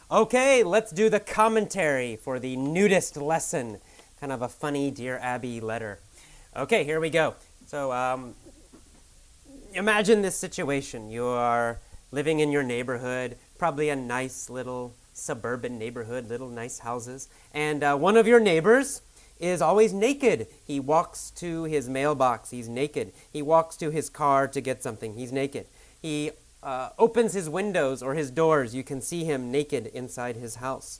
Okay, let's do the commentary for the nudist lesson. Kind of a funny Dear Abby letter. Okay, here we go. So, imagine this situation. You are living in your neighborhood, probably a nice little suburban neighborhood, little nice houses, and one of your neighbors is always naked. He walks to his mailbox, he's naked. He walks to his car to get something, he's naked. He opens his windows or his doors, you can see him naked inside his house.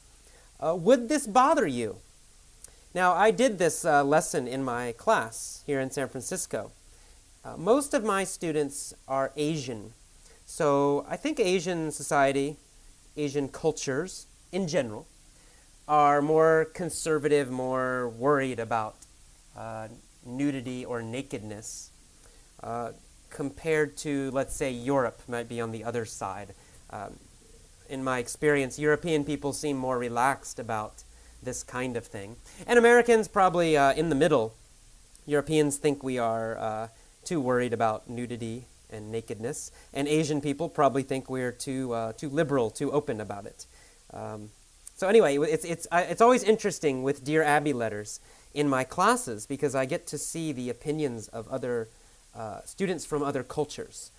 Would this bother you? Now, I did this lesson in my class here in San Francisco. Most of my students are Asian, so I think Asian society, Asian cultures in general, are more conservative, more worried about nudity or nakedness compared to, let's say, Europe might be on the other side. In my experience, European people seem more relaxed about this kind of thing. And Americans probably in the middle. Europeans think we are too worried about nudity and nakedness, and Asian people probably think we're too liberal, too open about it. So anyway, it's always interesting with Dear Abby letters in my classes because I get to see the opinions of other students from other cultures.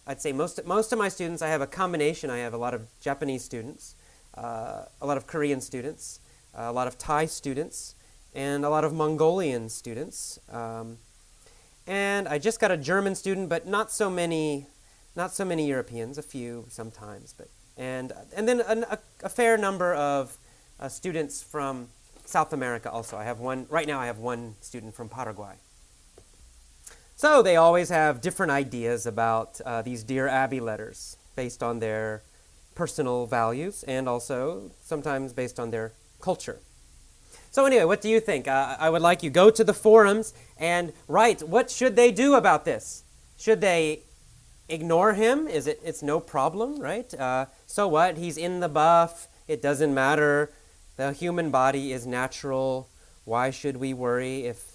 I'd say most of my students, I have a combination. I have a lot of Japanese students, a lot of Korean students, a lot of Thai students, and a lot of Mongolian students. And I just got a German student, but not so many Europeans, a few sometimes. And then a fair number of students from South America also. Right now I have one student from Paraguay. So they always have different ideas about these Dear Abby letters based on their personal values and also sometimes based on their culture. So anyway, what do you think? I would like you go to the forums and write, what should they do about this? Should they ignore him? It's no problem, right? So what? He's in the buff. It doesn't matter. The human body is natural. Why should we worry if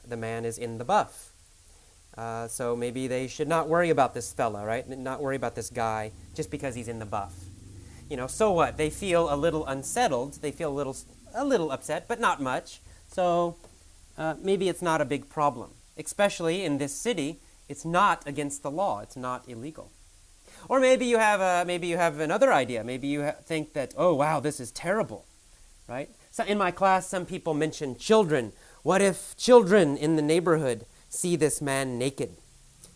the man is in the buff? So maybe they should not worry about this fella, right? Not worry about this guy just because he's in the buff. So what? They feel a little unsettled. They feel a little upset, but not much. So maybe it's not a big problem. Especially in this city, it's not against the law. It's not illegal. Or maybe you have another idea. Maybe you think that, oh wow, this is terrible, right? So in my class, some people mention children. What if children in the neighborhood see this man naked?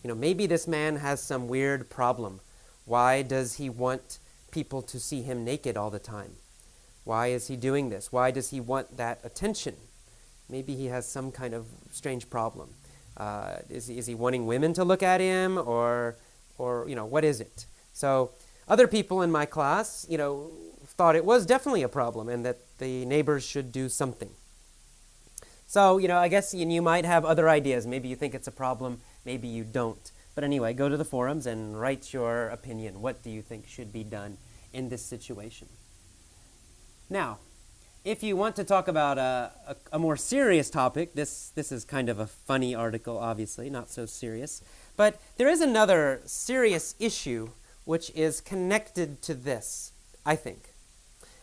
Maybe this man has some weird problem. Why does he want people to see him naked all the time? Why is he doing this? Why does he want that attention? Maybe he has some kind of strange problem. Is he wanting women to look at him, or what is it? So other people in my class, thought it was definitely a problem and that the neighbors should do something. So, I guess you might have other ideas. Maybe you think it's a problem, maybe you don't. But anyway, go to the forums and write your opinion. What do you think should be done in this situation? Now, if you want to talk about a more serious topic, this is kind of a funny article, obviously, not so serious. But there is another serious issue which is connected to this, I think.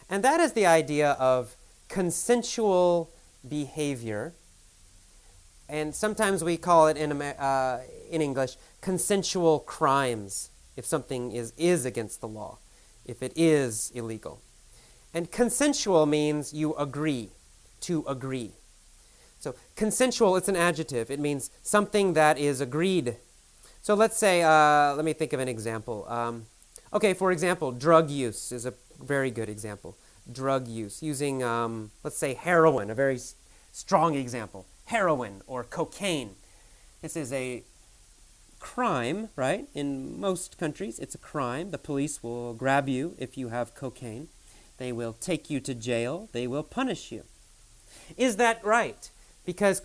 And that is the idea of consensual behavior. And sometimes we call it in English consensual crimes if something is against the law, if it is illegal. And consensual means you agree, to agree. So consensual, it's an adjective. It means something that is agreed. So let's say, let me think of an example. Okay, for example, drug use is a very good example. Drug use, using, let's say, heroin, a very strong example. Heroin or cocaine. This is a crime, right? In most countries, it's a crime. The police will grab you if you have cocaine. They will take you to jail. They will punish you. Is that right? Because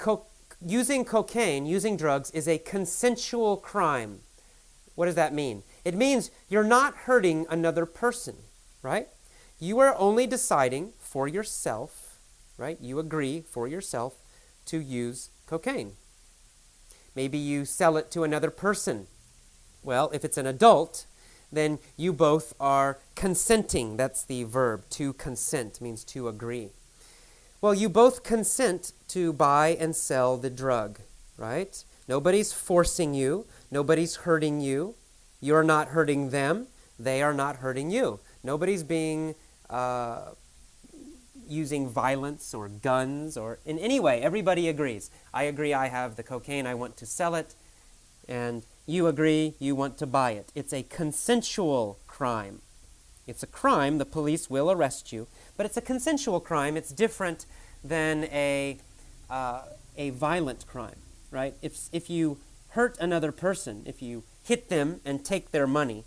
using cocaine, using drugs, is a consensual crime. What does that mean? It means you're not hurting another person, right? You are only deciding for yourself, right? You agree for yourself to use cocaine. Maybe you sell it to another person. Well, if it's an adult, then you both are consenting. That's the verb. To consent means to agree. Well, you both consent to buy and sell the drug, right? Nobody's forcing you. Nobody's hurting you. You're not hurting them. They are not hurting you. Nobody's being using violence or guns or in any way. Everybody agrees. I agree I have the cocaine. I want to sell it. And you agree you want to buy it. It's a consensual crime. It's a crime. The police will arrest you. But it's a consensual crime. It's different than a violent crime, right? If you hurt another person, if you hit them and take their money,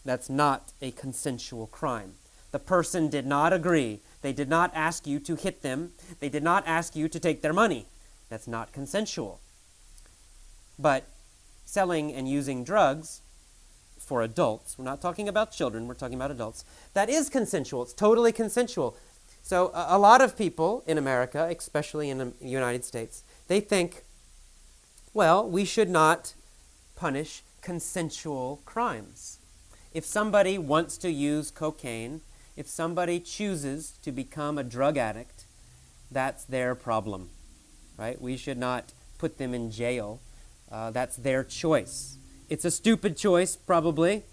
that's not a consensual crime. The person did not agree. They did not ask you to hit them. They did not ask you to take their money. That's not consensual. But selling and using drugs for adults, we're not talking about children, we're talking about adults, that is consensual. It's totally consensual. So a lot of people in America, especially in the United States, they think, well, we should not punish consensual crimes. If somebody wants to use cocaine, if somebody chooses to become a drug addict, that's their problem, right? We should not put them in jail. That's their choice. It's a stupid choice, probably,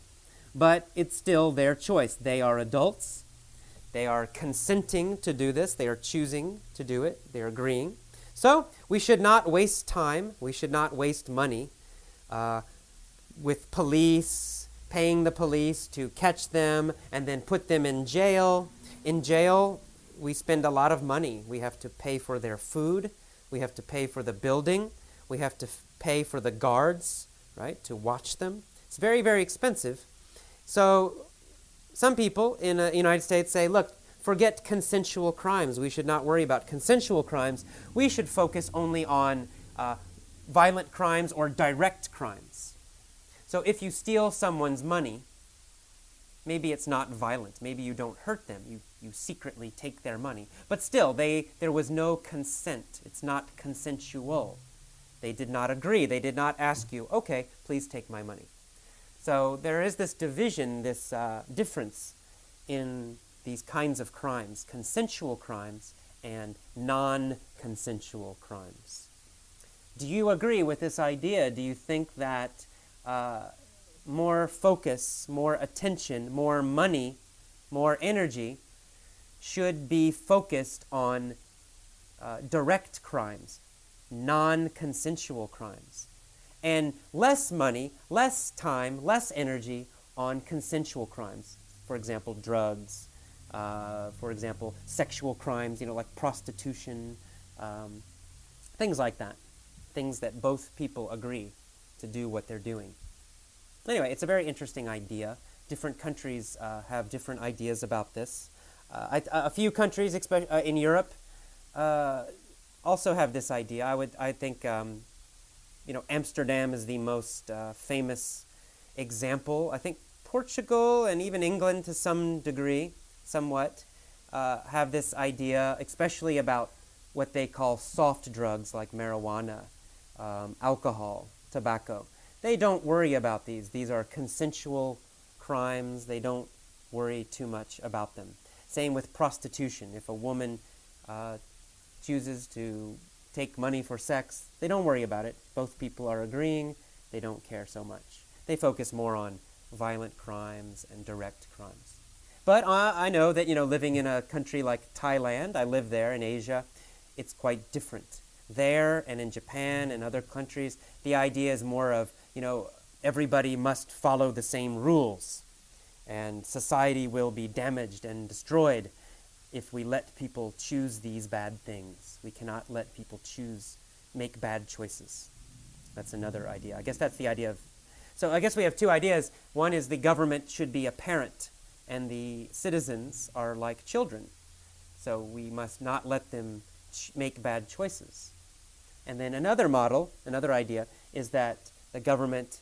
but it's still their choice. They are adults. They are consenting to do this. They are choosing to do it. They are agreeing. So we should not waste time. We should not waste money with police, paying the police to catch them and then put them in jail. In jail, we spend a lot of money. We have to pay for their food. We have to pay for the building. We have to pay for the guards, right, to watch them. It's very, very expensive. So some people in the United States say, look, forget consensual crimes. We should not worry about consensual crimes. We should focus only on violent crimes or direct crimes. So if you steal someone's money, maybe it's not violent. Maybe you don't hurt them. You secretly take their money. But still, there was no consent. It's not consensual. They did not agree. They did not ask you, okay, please take my money. So there is this division, this difference in these kinds of crimes, consensual crimes and non-consensual crimes. Do you agree with this idea? Do you think that more focus, more attention, more money, more energy should be focused on direct crimes, non-consensual crimes, and less money, less time, less energy on consensual crimes? For example, drugs, for example, sexual crimes, like prostitution, things like that, things that both people agree to do what they're doing. Anyway, it's a very interesting idea. Different countries have different ideas about this. A few countries in Europe also have this idea. I think Amsterdam is the most famous example. I think Portugal and even England to some degree, somewhat, have this idea, especially about what they call soft drugs like marijuana, alcohol, tobacco. They don't worry about these. These are consensual crimes. They don't worry too much about them. Same with prostitution. If a woman chooses to take money for sex, they don't worry about it. Both people are agreeing. They don't care so much. They focus more on violent crimes and direct crimes. But I know that, living in a country like Thailand, I live there in Asia, it's quite different. There and in Japan and other countries, the idea is more of, everybody must follow the same rules, and society will be damaged and destroyed if we let people choose these bad things. We cannot let people make bad choices. That's another idea. I guess that's the idea of... So I guess we have two ideas. One is the government should be a parent, and the citizens are like children. So we must not let them make bad choices. And then another model, another idea, is that the government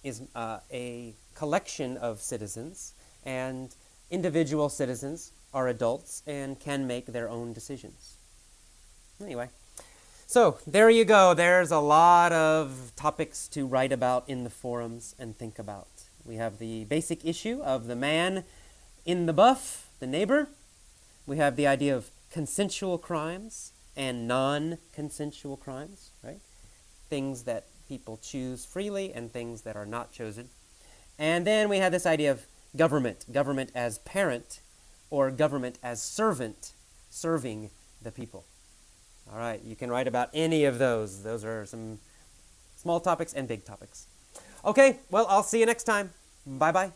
is a collection of citizens, and individual citizens are adults and can make their own decisions. Anyway, so there you go. There's a lot of topics to write about in the forums and think about. We have the basic issue of the man in the buff, the neighbor. We have the idea of consensual crimes and non-consensual crimes, right? Things that people choose freely and things that are not chosen. And then we have this idea of government, government as parent or government as servant, serving the people. All right, you can write about any of those. Those are some small topics and big topics. Okay, well, I'll see you next time. Bye-bye.